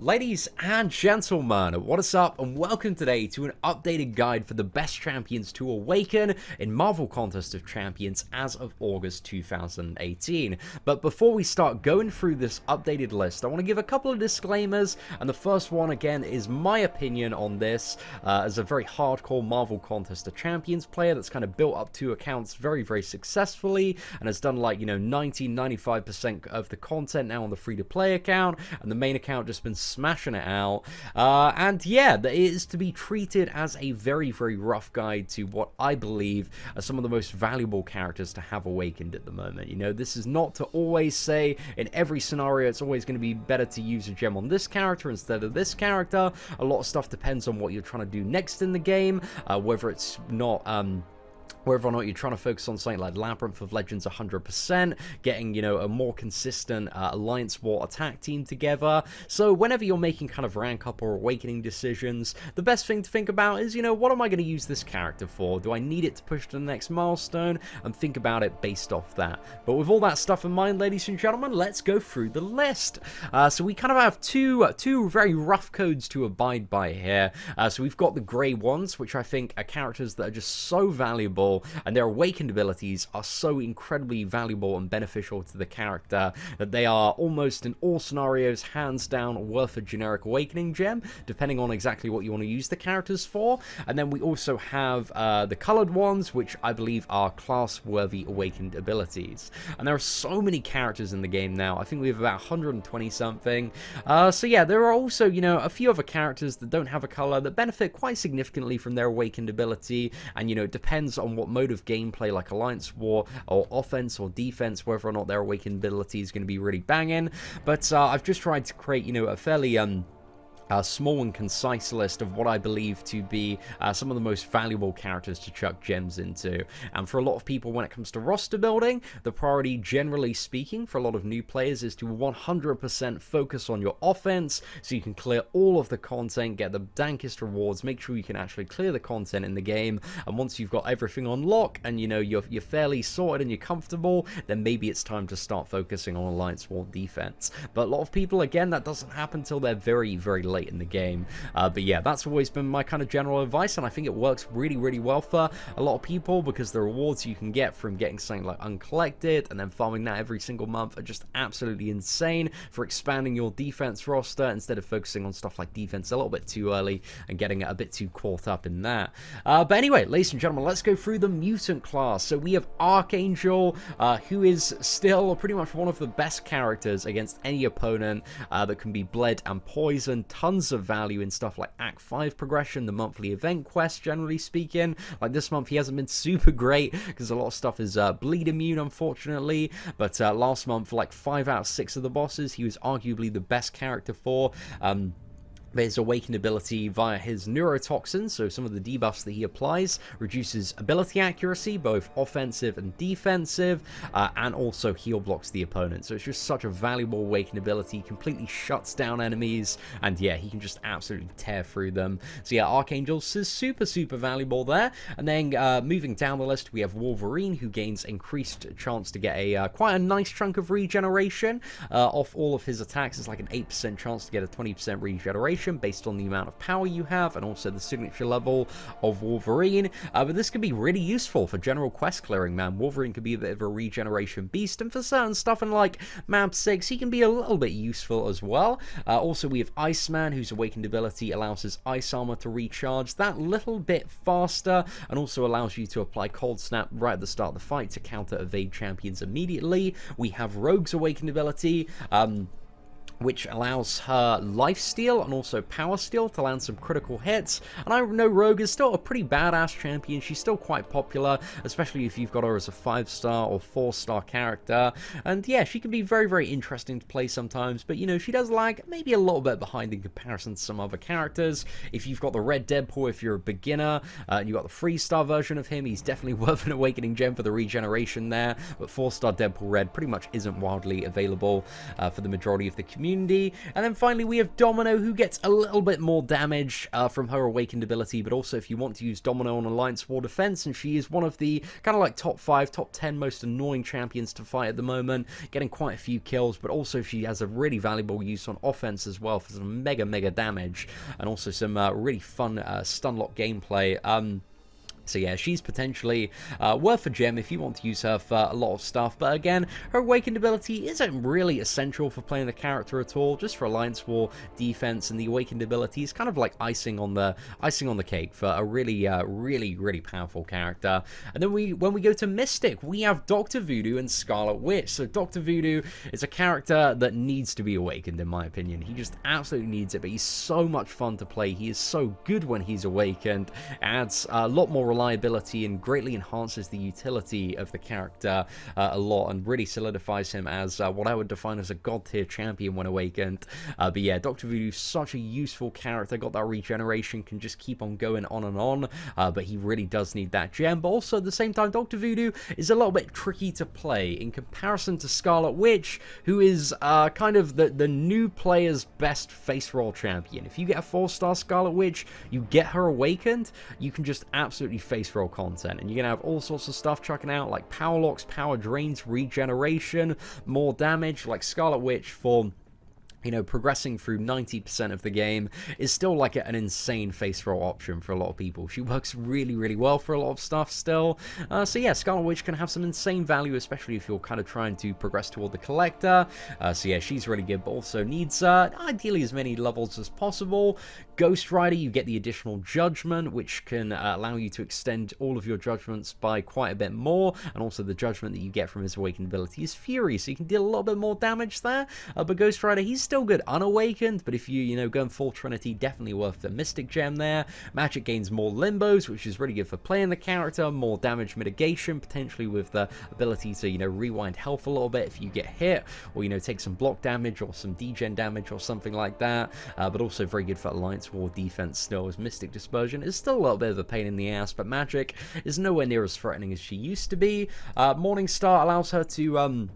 Ladies and gentlemen, what is up and welcome today to an updated guide for the best champions to awaken in Marvel Contest of Champions as of August 2018. But before we start going through this updated list, I want to give a couple of disclaimers, and the first one again is my opinion on this as a very hardcore Marvel Contest of Champions player that's kind of built up two accounts very successfully and has done like 95% of the content now on the free-to-play account, and the main account just been smashing it out, and yeah, it is to be treated as a very rough guide to what I believe are some of the most valuable characters to have awakened at the moment. This is not to always say in every scenario it's always going to be better to use a gem on this character instead of this character. A lot of stuff depends on what you're trying to do next in the game, whether it's not whether or not you're trying to focus on something like Labyrinth of Legends 100%, getting, a more consistent Alliance War attack team together. So whenever you're making kind of rank up or awakening decisions, the best thing to think about is, what am I going to use this character for? Do I need it to push to the next milestone? And think about it based off that. But with all that stuff in mind, ladies and gentlemen, let's go through the list. So we kind of have two very rough codes to abide by here. So we've got the grey ones, which I think are characters that are just so valuable, and their awakened abilities are so incredibly valuable and beneficial to the character that they are almost in all scenarios hands down worth a generic awakening gem, depending on exactly what you want to use the characters for. And then we also have the colored ones, which I believe are class-worthy awakened abilities. And there are so many characters in the game now. I think we have about 120 something. So yeah, there are also, a few other characters that don't have a color that benefit quite significantly from their awakened ability, and it depends on what mode of gameplay, like Alliance War or offense or defense, whether or not their awakened ability is going to be really banging. But I've just tried to create, a fairly small and concise list of what I believe to be some of the most valuable characters to chuck gems into. And for a lot of people, when it comes to roster building, the priority, generally speaking, for a lot of new players is to 100% focus on your offense so you can clear all of the content, get the dankest rewards, make sure you can actually clear the content in the game. And once you've got everything on lock and you're fairly sorted and you're comfortable, then maybe it's time to start focusing on Alliance War defense. But a lot of people, again, that doesn't happen until they're very late in the game. But yeah, that's always been my kind of general advice, and I think it works really well for a lot of people, because the rewards you can get from getting something like uncollected and then farming that every single month are just absolutely insane for expanding your defense roster instead of focusing on stuff like defense a little bit too early and getting a bit too caught up in that. But anyway, ladies and gentlemen, let's go through the mutant class. So we have Archangel, who is still pretty much one of the best characters against any opponent that can be bled and poisoned. Tons of value in stuff like Act 5 progression, the monthly event quest, generally speaking. Like this month, he hasn't been super great because a lot of stuff is bleed immune, unfortunately. But last month, like 5 out of 6 of the bosses, he was arguably the best character for. His awakened ability via his neurotoxin, so some of the debuffs that he applies, reduces ability accuracy, both offensive and defensive, and also heal blocks the opponent. So it's just such a valuable awakened ability, completely shuts down enemies, and yeah, he can just absolutely tear through them. So yeah, Archangel is super valuable there. And then moving down the list, we have Wolverine, who gains increased chance to get a quite a nice chunk of regeneration off all of his attacks. It's like an 8% chance to get a 20% regeneration based on the amount of power you have, and also the signature level of Wolverine. But this could be really useful for general quest clearing, man. Wolverine could be a bit of a regeneration beast, and for certain stuff in like map 6, he can be a little bit useful as well. Also, we have Iceman, whose awakened ability allows his ice armor to recharge that little bit faster, and also allows you to apply Cold Snap right at the start of the fight to counter evade champions immediately. We have Rogue's awakened ability, which allows her lifesteal and also power steal to land some critical hits. And I know Rogue is still a pretty badass champion. She's still quite popular, especially if you've got her as a 5-star or 4-star character. And yeah, she can be very interesting to play sometimes, but she does lag maybe a little bit behind in comparison to some other characters. If you've got the Red Deadpool, if you're a beginner, and you've got the 3-star version of him, he's definitely worth an awakening gem for the regeneration there. But 4-star Deadpool Red pretty much isn't wildly available for the majority of the community. immunity. And then finally we have Domino, who gets a little bit more damage from her Awakened ability, but also if you want to use Domino on Alliance War Defense, and she is one of the kind of like top 5, top 10 most annoying champions to fight at the moment, getting quite a few kills, but also she has a really valuable use on offense as well for some mega damage, and also some really fun stun lock gameplay. So yeah, she's potentially worth a gem if you want to use her for a lot of stuff. But again, her Awakened ability isn't really essential for playing the character at all, just for Alliance War defense, and the Awakened ability is kind of like icing on the cake for a really powerful character. And then when we go to Mystic, we have Dr. Voodoo and Scarlet Witch. So Dr. Voodoo is a character that needs to be awakened, in my opinion. He just absolutely needs it, but he's so much fun to play. He is so good when he's awakened. Adds a lot more reliability and greatly enhances the utility of the character a lot, and really solidifies him as what I would define as a god tier champion when awakened. But yeah, Dr. Voodoo's such a useful character, got that regeneration, can just keep on going on and on, but he really does need that gem. But also at the same time, Dr. Voodoo is a little bit tricky to play in comparison to Scarlet Witch, who is kind of the new player's best face roll champion. If you get a 4-star Scarlet Witch, you get her awakened, you can just absolutely face roll content, and you're gonna have all sorts of stuff chucking out, like power locks, power drains, regeneration, more damage. Like Scarlet Witch, for you know, progressing through 90% of the game, is still like an insane face roll option for a lot of people. She works really well for a lot of stuff still. So yeah, Scarlet Witch can have some insane value, especially if you're kind of trying to progress toward the Collector. So yeah, she's really good, but also needs ideally as many levels as possible. Ghost Rider, you get the additional Judgment, which can allow you to extend all of your judgments by quite a bit more, and also the Judgment that you get from his Awakened ability is Fury, so you can deal a little bit more damage there. But Ghost Rider, he's still good unawakened, but if you know, going full Trinity, definitely worth the Mystic Gem there. Magic gains more Limbos, which is really good for playing the character, more damage mitigation, potentially with the ability to, you know, rewind health a little bit if you get hit, or, you know, take some block damage or some degen damage or something like that. But also very good for Alliance War defense still, as Mystic Dispersion is still a little bit of a pain in the ass, but Magic is nowhere near as threatening as she used to be. Morningstar allows her to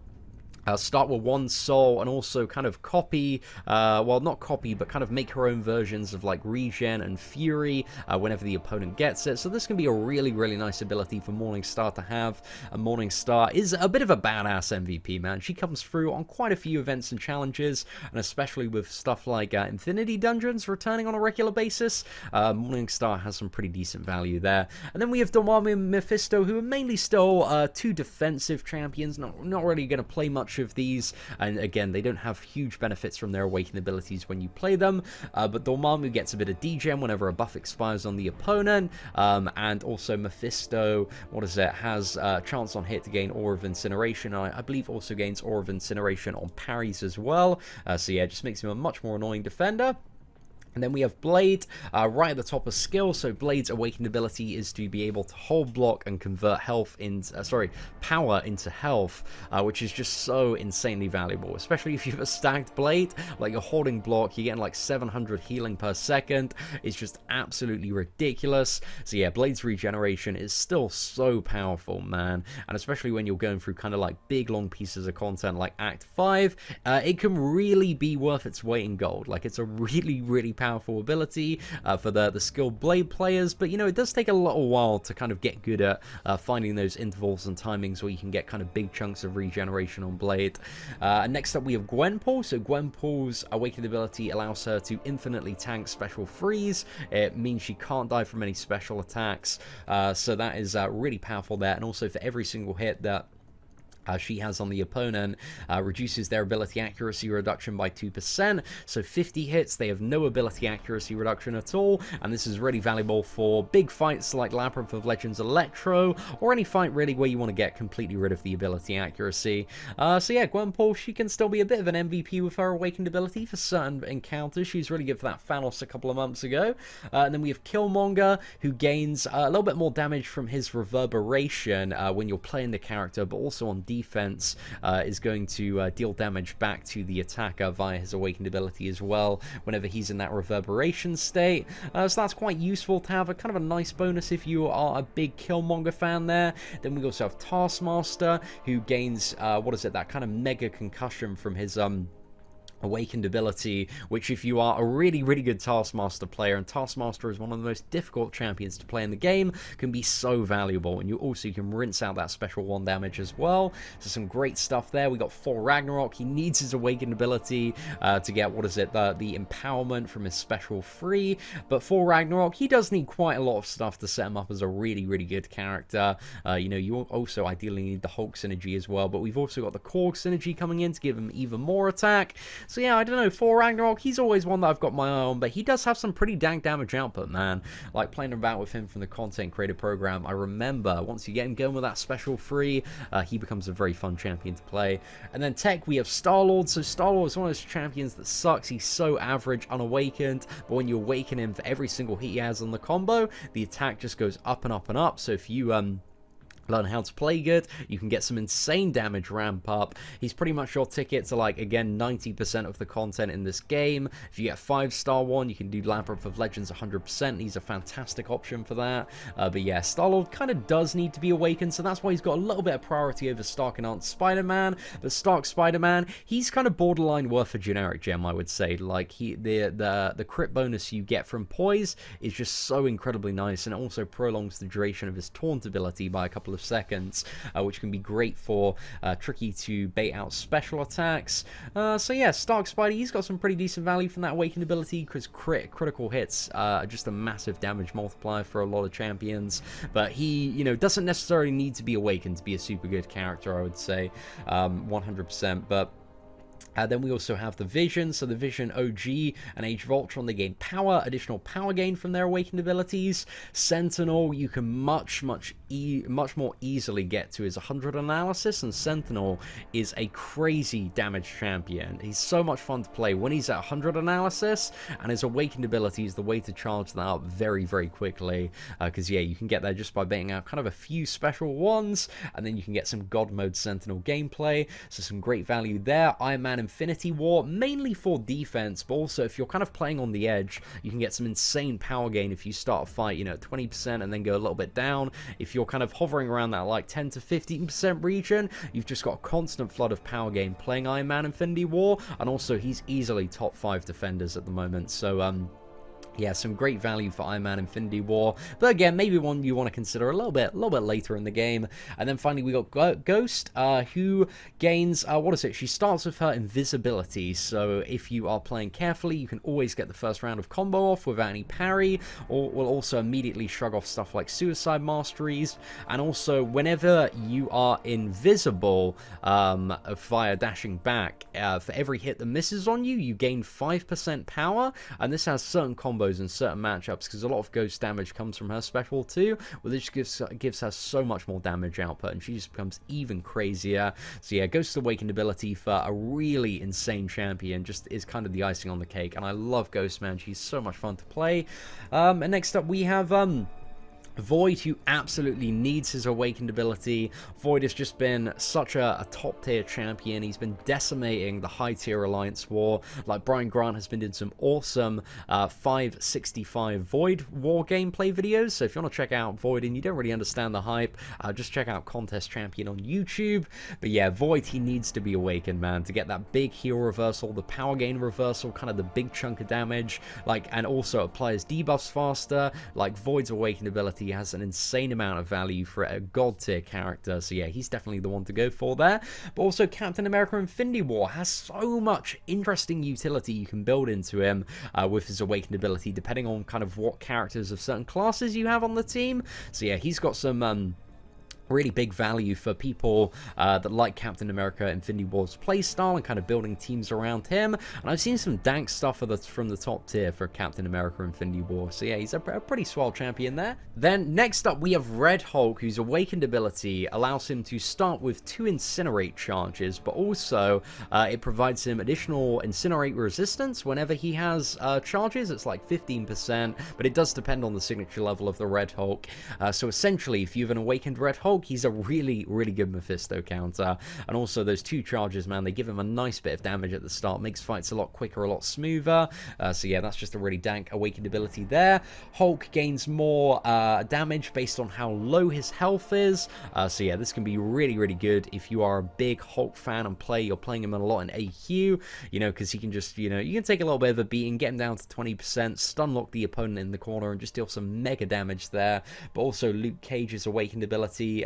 start with 1 soul, and also kind of copy, well, not copy, but kind of make her own versions of like regen and fury whenever the opponent gets it. So this can be a really nice ability for Morningstar to have. And Morningstar is a bit of a badass MVP, man. She comes through on quite a few events and challenges, and especially with stuff like Infinity Dungeons returning on a regular basis. Morningstar has some pretty decent value there. And then we have Dormammu and Mephisto, who are mainly still 2 defensive champions, not really going to play much of these, and again, they don't have huge benefits from their Awakened abilities when you play them, but Dormammu gets a bit of degen whenever a buff expires on the opponent, and also Mephisto, has a chance on hit to gain Aura of Incineration. I believe also gains Aura of Incineration on parries as well, so yeah, it just makes him a much more annoying defender. And then we have Blade right at the top of skill. So Blade's Awakened ability is to be able to hold block and convert health into, power into health, which is just so insanely valuable, especially if you have a stacked Blade. Like, you're holding block, you're getting like 700 healing per second. It's just absolutely ridiculous. So yeah, Blade's regeneration is still so powerful, man. And especially when you're going through kind of like big long pieces of content like Act 5, it can really be worth its weight in gold. Like, it's a really powerful ability for the skilled Blade players, but you know, it does take a little while to kind of get good at finding those intervals and timings where you can get kind of big chunks of regeneration on Blade. Next up we have Gwenpool. So Gwenpool's Awakened ability allows her to infinitely tank special freeze. It means she can't die from any special attacks, so that is really powerful there. And also for every single hit that she has on the opponent, reduces their ability accuracy reduction by 2%. So 50 hits, they have no ability accuracy reduction at all, and this is really valuable for big fights like Labyrinth of Legends Electro, or any fight really where you want to get completely rid of the ability accuracy. So yeah, Gwenpool, she can still be a bit of an MVP with her Awakened ability for certain encounters. She's really good for that Thanos a couple of months ago. And then we have Killmonger, who gains a little bit more damage from his reverberation when you're playing the character, but also on defense is going to deal damage back to the attacker via his Awakened ability as well whenever he's in that reverberation state. So that's quite useful to have, a kind of a nice bonus if you are a big Killmonger fan there. Then we also have Taskmaster, who gains that kind of mega concussion from his Awakened ability, which if you are a really good Taskmaster player, and Taskmaster is one of the most difficult champions to play in the game, can be so valuable. And you also can rinse out that special 1 damage as well. So some great stuff there. We got Thor Ragnarok. He needs his Awakened ability to get, what is it, the empowerment from his special 3. But for Ragnarok, he does need quite a lot of stuff to set him up as a really good character. You know, you also ideally need the Hulk synergy as well, but we've also got the Korg synergy coming in to give him even more attack. So yeah, I don't know, for Ragnarok, he's always one that I've got my eye on, but he does have some pretty dank damage output, man. Like, playing about with him from the Content Creator Program, I remember, once you get him going with that special 3, he becomes a very fun champion to play. And then tech, we have Star-Lord. So Star-Lord is one of those champions that sucks. He's so average, unawakened, but when you awaken him for every single hit he has on the combo, the attack just goes up and up and up. So if you, learn how to play good, you can get some insane damage ramp up. He's pretty much your ticket to, like, again, 90% of the content in this game. If you get 5-star one, you can do Labyrinth of Legends 100%. He's a fantastic option for that. But yeah, Star-Lord kind of does need to be awakened, so that's why he's got a little bit of priority over Stark and Aunt Spider-Man. But Stark Spider-Man, he's kind of borderline worth a generic gem, I would say. Like, the crit bonus you get from Poise is just so incredibly nice, and it also prolongs the duration of his taunt ability by a couple of seconds, which can be great for tricky to bait out special attacks. So yeah, Stark Spidey, he's got some pretty decent value from that Awakened ability, because critical hits are just a massive damage multiplier for a lot of champions. But he, you know, doesn't necessarily need to be awakened to be a super good character, I would say, 100%. But then we also have the Vision. So the Vision OG and Age of Ultron, they gain power, additional power gain from their awakened abilities. Sentinel, you can much more easily get to his 100 analysis, and Sentinel is a crazy damage champion. He's so much fun to play when he's at 100 analysis, and his awakened ability is the way to charge that up very quickly, because yeah, you can get there just by baiting out kind of a few special ones, and then you can get some God mode Sentinel gameplay, so some great value there. Iron Man Infinity War, mainly for defense, but also if you're kind of playing on the edge, you can get some insane power gain if you start a fight, you know, 20% and then go a little bit down. If you're kind of hovering around that like 10 to 15% region, you've just got a constant flood of power gain playing Iron Man Infinity War, and also he's easily top 5 defenders at the moment, so yeah, some great value for Iron Man Infinity War, but again, maybe one you want to consider a little bit later in the game. And then finally we got Ghost, who gains, what is it? She starts with her invisibility, so if you are playing carefully, you can always get the first round of combo off without any parry, or will also immediately shrug off stuff like Suicide Masteries. And also, whenever you are invisible via dashing back, for every hit that misses on you, you gain 5% power, and this has certain combos in certain matchups, because a lot of Ghost damage comes from her special too, where this gives her so much more damage output, and she just becomes even crazier. So yeah, Ghost's awakened ability for a really insane champion just is kind of the icing on the cake, and I love Ghost, man. She's so much fun to play. And next up we have Void, who absolutely needs his awakened ability. Void has just been such a top tier champion. He's been decimating the high tier Alliance war. Like, Brian Grant has been doing some awesome 565 Void war gameplay videos, so if you want to check out Void and you don't really understand the hype, just check out Contest Champion on YouTube. But yeah, Void, he needs to be awakened, man, to get that big heal reversal, the power gain reversal, kind of the big chunk of damage, like, and also applies debuffs faster. Like, Void's awakened ability has an insane amount of value for a god tier character, so yeah, he's definitely the one to go for there. But also Captain America Infinity War has so much interesting utility you can build into him with his awakened ability, depending on kind of what characters of certain classes you have on the team. So yeah, he's got some really big value for people that like Captain America Infinity War's playstyle and kind of building teams around him. And I've seen some dank stuff from the top tier for Captain America Infinity War. So yeah, he's a pretty swell champion there. Then next up we have Red Hulk, whose awakened ability allows him to start with 2 incinerate charges, but also it provides him additional incinerate resistance whenever he has charges. It's like 15%, but it does depend on the signature level of the Red Hulk. So essentially, if you have an awakened Red Hulk, Hulk, he's a really, really good Mephisto counter. And also those 2 charges, man, they give him a nice bit of damage at the start, makes fights a lot quicker, a lot smoother. So yeah, that's just a really dank Awakened ability there. Hulk gains more damage based on how low his health is. So yeah, this can be really, really good if you are a big Hulk fan and you're playing him a lot in AQ, you know, because he can just, you know, you can take a little bit of a beating, get him down to 20%, stun lock the opponent in the corner and just deal some mega damage there. But also Luke Cage's Awakened ability,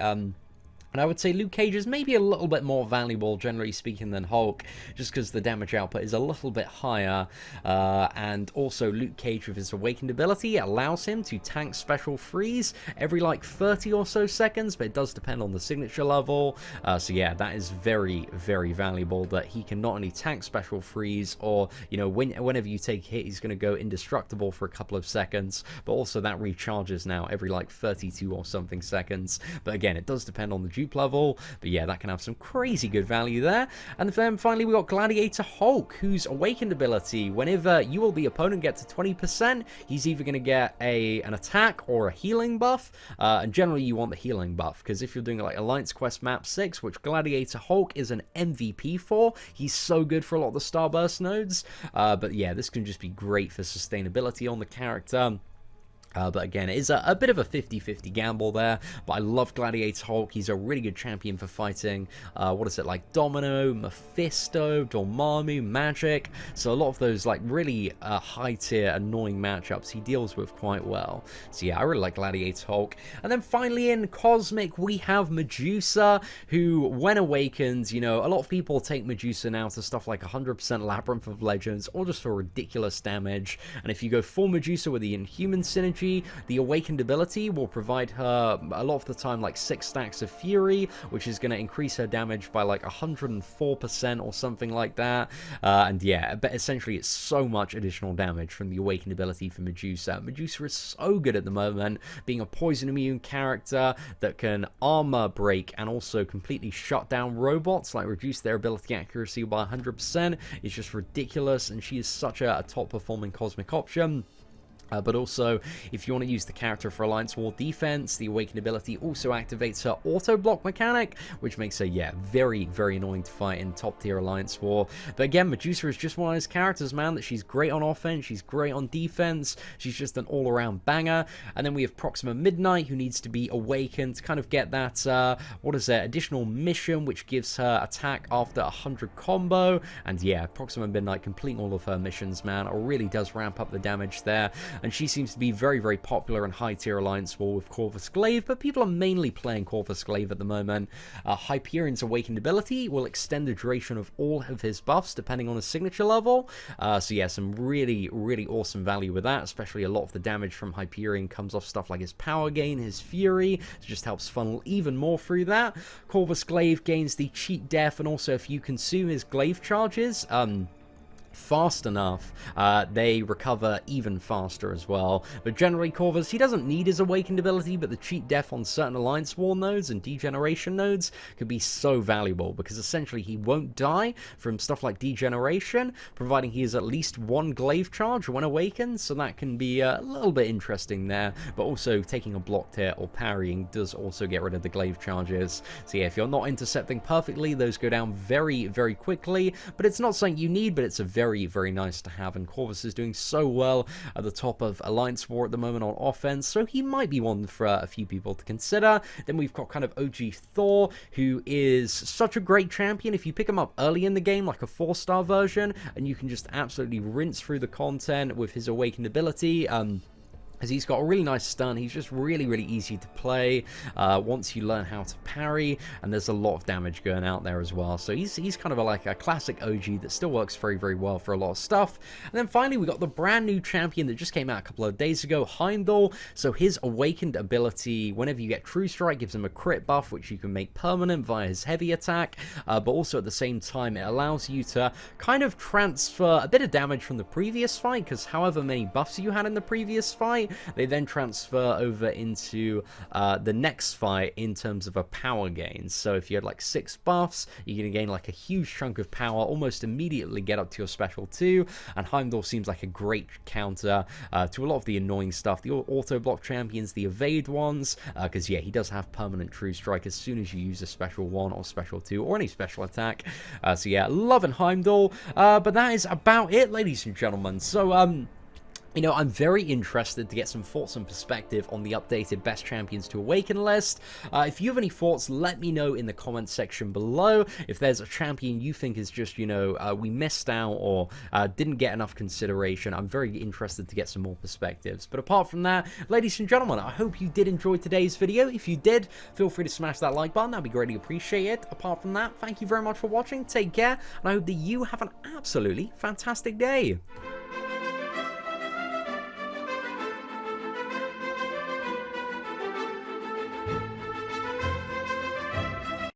and I would say Luke Cage is maybe a little bit more valuable, generally speaking, than Hulk, just because the damage output is a little bit higher. And also Luke Cage with his Awakened ability allows him to tank Special Freeze every like 30 or so seconds, but it does depend on the signature level. So yeah, that is very, very valuable, that he can not only tank Special Freeze, or, you know, whenever you take a hit, he's going to go indestructible for a couple of seconds, but also that recharges now every like 32 or something seconds. But again, it does depend on the dupe level, but yeah, that can have some crazy good value there. And then finally we got Gladiator Hulk, whose Awakened ability, whenever you or the opponent get to 20%, he's either going to get an attack or a healing buff, and generally you want the healing buff, because if you're doing like Alliance Quest map 6, which Gladiator Hulk is an MVP for, he's so good for a lot of the Starburst nodes. But yeah, this can just be great for sustainability on the character. But again, it is a bit of a 50-50 gamble there, but I love Gladiator Hulk. He's a really good champion for fighting, what is it, like Domino, Mephisto, Dormammu, Magic, so a lot of those like really high-tier annoying matchups he deals with quite well. So yeah, I really like Gladiator Hulk. And then finally in Cosmic, we have Medusa, who, when awakened, you know, a lot of people take Medusa now to stuff like 100% Labyrinth of Legends, or just for ridiculous damage, and if you go full Medusa with the Inhuman Synergy, the Awakened ability will provide her a lot of the time like 6 stacks of Fury, which is going to increase her damage by like 104% or something like that. And yeah, but essentially it's so much additional damage from the Awakened ability for Medusa. Medusa is so good at the moment, being a poison immune character that can armor break and also completely shut down robots, like reduce their ability accuracy by 100%. It's just ridiculous, and she is such a top performing Cosmic option. But also, if you want to use the character for Alliance War defense, the Awakened ability also activates her auto block mechanic, which makes her, yeah, very, very annoying to fight in top tier Alliance War. But again, Medusa is just one of those characters, man, that she's great on offense, she's great on defense, she's just an all-around banger. And then we have Proxima Midnight, who needs to be awakened to kind of get that, what is it, additional mission, which gives her attack after 100 combo. And yeah, Proxima Midnight completing all of her missions, man, it really does ramp up the damage there. And she seems to be very, very popular in high-tier Alliance War with Corvus Glaive, but people are mainly playing Corvus Glaive at the moment. Hyperion's Awakened ability will extend the duration of all of his buffs, depending on his signature level. So yeah, some really, really awesome value with that, especially a lot of the damage from Hyperion comes off stuff like his power gain, his Fury, it just helps funnel even more through that. Corvus Glaive gains the cheat death, and also if you consume his Glaive charges, fast enough, they recover even faster as well. But generally, Corvus, he doesn't need his Awakened ability, but the cheat death on certain Alliance War nodes and Degeneration nodes could be so valuable, because essentially he won't die from stuff like Degeneration, providing he has at least 1 Glaive charge when awakened, so that can be a little bit interesting there. But also, taking a blocked hit or parrying does also get rid of the Glaive charges. So yeah, if you're not intercepting perfectly, those go down very, very quickly, but it's not something you need, but it's a very, very nice to have, and Corvus is doing so well at the top of Alliance War at the moment on offense, so he might be one for a few people to consider. Then we've got kind of OG Thor, who is such a great champion. If you pick him up early in the game, like a 4-star version, and you can just absolutely rinse through the content with his Awakened ability, as he's got a really nice stun. He's just really, really easy to play once you learn how to parry, and there's a lot of damage going out there as well. So he's kind of like a classic OG that still works very, very well for a lot of stuff. And then finally, we got the brand new champion that just came out a couple of days ago, Heimdall. So his Awakened ability, whenever you get True Strike, gives him a crit buff, which you can make permanent via his heavy attack, but also at the same time, it allows you to kind of transfer a bit of damage from the previous fight, because however many buffs you had in the previous fight, fight. They then transfer over into the next fight in terms of a power gain. So if you had like 6 buffs, you're going to gain like a huge chunk of power, almost immediately get up to your special 2, and Heimdall seems like a great counter to a lot of the annoying stuff, the auto block champions, the evade ones, because yeah, he does have permanent true strike as soon as you use a special 1 or special 2 or any special attack. So yeah, loving Heimdall, but that is about it, ladies and gentlemen. So you know, I'm very interested to get some thoughts and perspective on the updated Best Champions to Awaken list. If you have any thoughts, let me know in the comments section below. If there's a champion you think is just, you know, we missed out or didn't get enough consideration, I'm very interested to get some more perspectives. But apart from that, ladies and gentlemen, I hope you did enjoy today's video. If you did, feel free to smash that like button. That'd be greatly appreciated. Apart from that, thank you very much for watching. Take care, and I hope that you have an absolutely fantastic day.